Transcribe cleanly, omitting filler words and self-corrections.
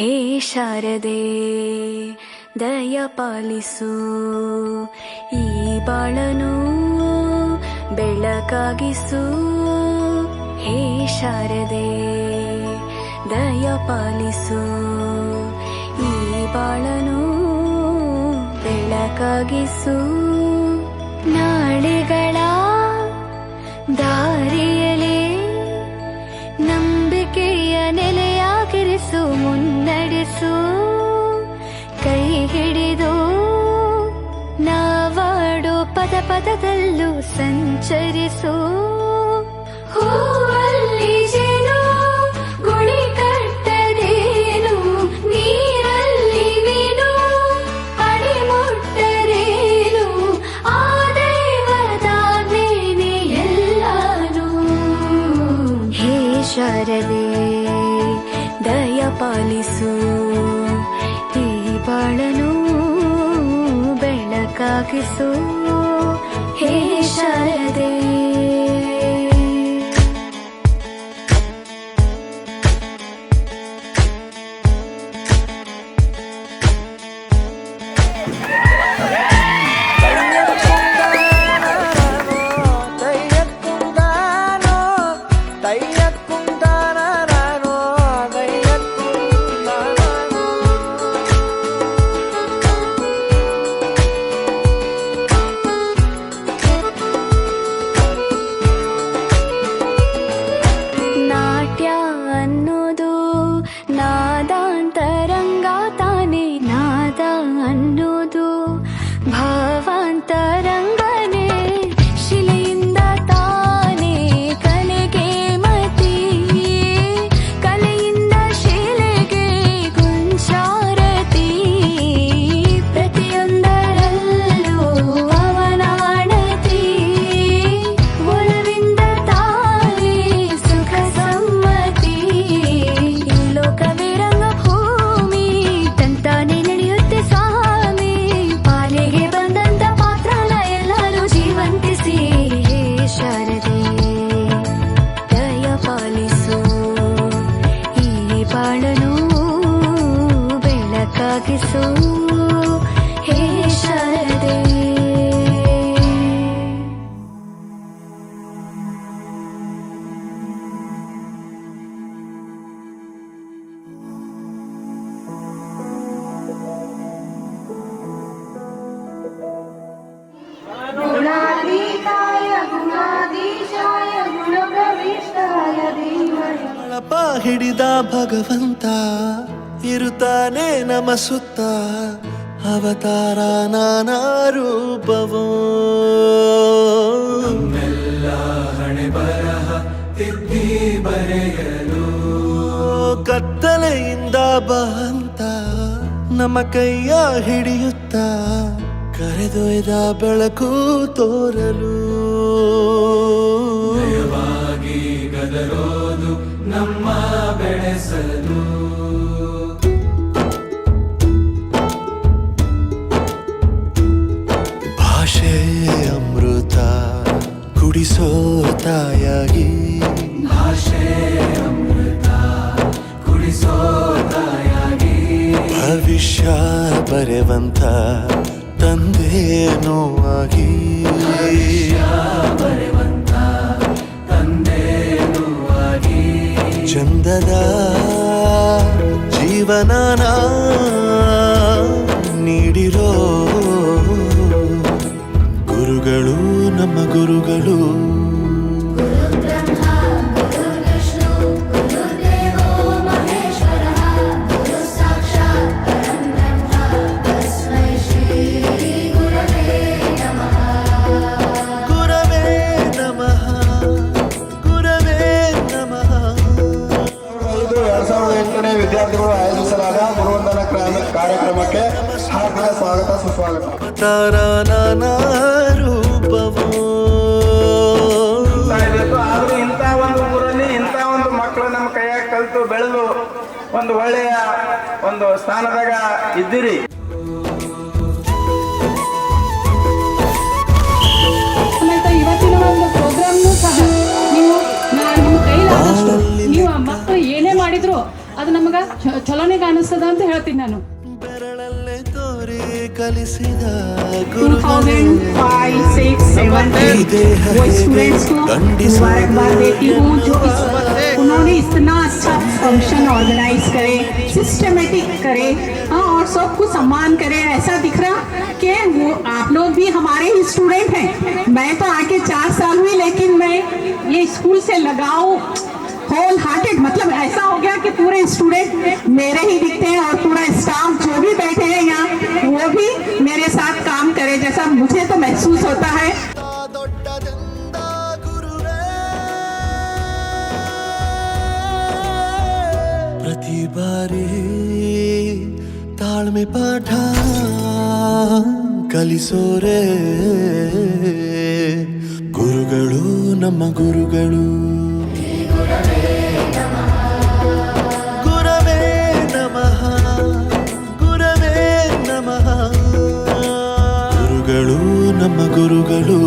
ಹೇ ಶಾರದೆ ದಯ ಪಾಲಿಸು, ಈ ಬಾಳನು ಬೆಳಕಾಗಿಸು. ಹೇ ಶಾರದೆ ದಯ ಪಾಲಿಸು, ಈ ಬಾಳನು ಬೆಳಕಾಗಿಸು. ನಾಳೆಗಳ ದಾರಿಯಲೇ ನಂಬಿಕೆಯ ನೆಲೆಯಾಗಿರಿಸು, ಮುನ್ನಡೆಸು. ಕೈ ಹಿಡಿದು ನಾವಾಡೋ ಪದ ಪದದಲ್ಲೂ ಸಂಚರಿಸು. ಹೂವಲ್ಲಿ ಜೇನು ಗುಳಿ ಕಟ್ಟದೇನು, ನೀರಲ್ಲಿ ಮೀನು ಅಡಿ ಮುಟ್ಟರೇನು, ಆ ದೈವದಾಜ್ಞೆನೇ ಎಲ್ಲಾನು. ಹೇ ಶಾರದೆ ದಯ ಪಾಲಿಸು, ಈ ಬಾಳನು ಬೆಳಕಾಗಿಸು. ಹೇ ಶಾರದೆ ಬೆಳಕಾಗಿಸು. ಹೇ ಶಾರದೆ ಗುಣಾತೀತಾಯ ಗುಣಾಧೀಶಾಯ ಗುಣಪ್ರವಿಷ್ಟಾಯ ಧೀಮಹಿ. ಅಳಪ ಹಿಡಿದ ಭಗವಂತ ಇರುತ್ತಾನೆ ನಮ ಸುತ್ತ, ಅವತಾರ ನಾನಾ ರೂಪವೋ. ನಮ್ಮೆಲ್ಲ ಹಣೆ ಬರಹ ತಿದ್ದಿ ಬರೆಯಲು ಕತ್ತಲೆಯಿಂದ ಬಂತ ನಮ್ಮ ಕೈಯ ಹಿಡಿಯುತ್ತ, ಕರೆದೊಯ್ದ ಬೆಳಕು ತೋರಲು. ದಯವಾಗಿ ಗದರೋದು ನಮ್ಮ ಬೆಳೆಸಲು. ಭಾಷೆ ಅಮೃತ ಕುಡಿಸೋ ತಾಯಾಗಿ, ಭಾಷೆ ಅಮೃತ ಕುಡಿಸೋ ತಾಯಾಗಿ. ಭವಿಷ್ಯ ಬರೆವಂತ ತಂದೇನೋ ಆಗಿ, ಬರೆವಂತ ತಂದೇನೋ ಆಗಿ. ಚಂದದ ಜೀವನನ ನೀಡಿರೋ ಗುರುಗಳು ನಮ್ಮ ಗುರುಗಳು. ವಿದ್ಯಾರ್ಥಿಗಳು ಆಯೋಜಿಸಲಾದ ಗುರುವಂದನಾ ಕಾರ್ಯಕ್ರಮಕ್ಕೆ ಹಾರ್ದಿಕ ಸ್ವಾಗತ ಸುಸ್ವಾಗತ. ಆದ್ರೂ ಇಂಥ ಒಂದು ಊರಲ್ಲಿ ಇಂಥ ಒಂದು ಮಕ್ಕಳು ನಮ್ಮ ಕೈಯಾಗ ಕಲಿತು ಬೆಳೆದು ಒಂದು ಒಳ್ಳೆಯ ಒಂದು ಸ್ಥಾನದಾಗ ಇದ್ದೀರಿ. ಇವತ್ತಿನ ಒಂದು ಪ್ರೋಗ್ರಾಮ್ನು ಸಹ ನೀವು ನಮ್ಮ ಕೈಲಾದಷ್ಟು ನೀವು ಆ ಮಕ್ಕಳು ಏನೇ ಮಾಡಿದ್ರು ಅದು ನಮಗೆ ಚಲೋನೆ ಕಾಣಿಸ್ತದ ಅಂತ ಹೇಳ್ತೀನಿ ನಾನು. ಬೆರಳಲ್ಲೇ ತೋರಿ ಕಲಿಸಿದ 2005, 6, 7, 8 वो स्टूडेंट्स को मुबारकबाद देती हूँ जो उन्होंने इतना अच्छा फंक्शन ऑर्गेनाइज करे, सिस्टमेटिक करे, हाँ, और सबको सम्मान करे. ऐसा दिख रहा कि वो आप लोग भी हमारे ही स्टूडेंट हैं. मैं तो आके 4 साल हुई, लेकिन मैं ये स्कूल से लगाओ होल हार्टेड, मतलब ऐसा हो गया कि पूरे स्टूडेंट मेरे ही दिखते हैं और पूरा स्टाफ जो भी बैठे हैं यहाँ वो भी मेरे साथ काम करे जैसा मुझे तो महसूस होता है. ದೊಡ್ಡದೆಂದ ಗುರುವೇ ಪ್ರತಿ ಬಾರಿ ತಾಳ್ಮೆ ಪಾಠ ಕಲಿಸೋರೆ ಗುರುಗಳು ನಮ್ಮ ಗುರುಗಳು. ಗುರವೇ ನಮಃ ಗುರವೇ ನಮಃ ಗುರುಗಳು ನಮ್ಮ ಗುರುಗಳು.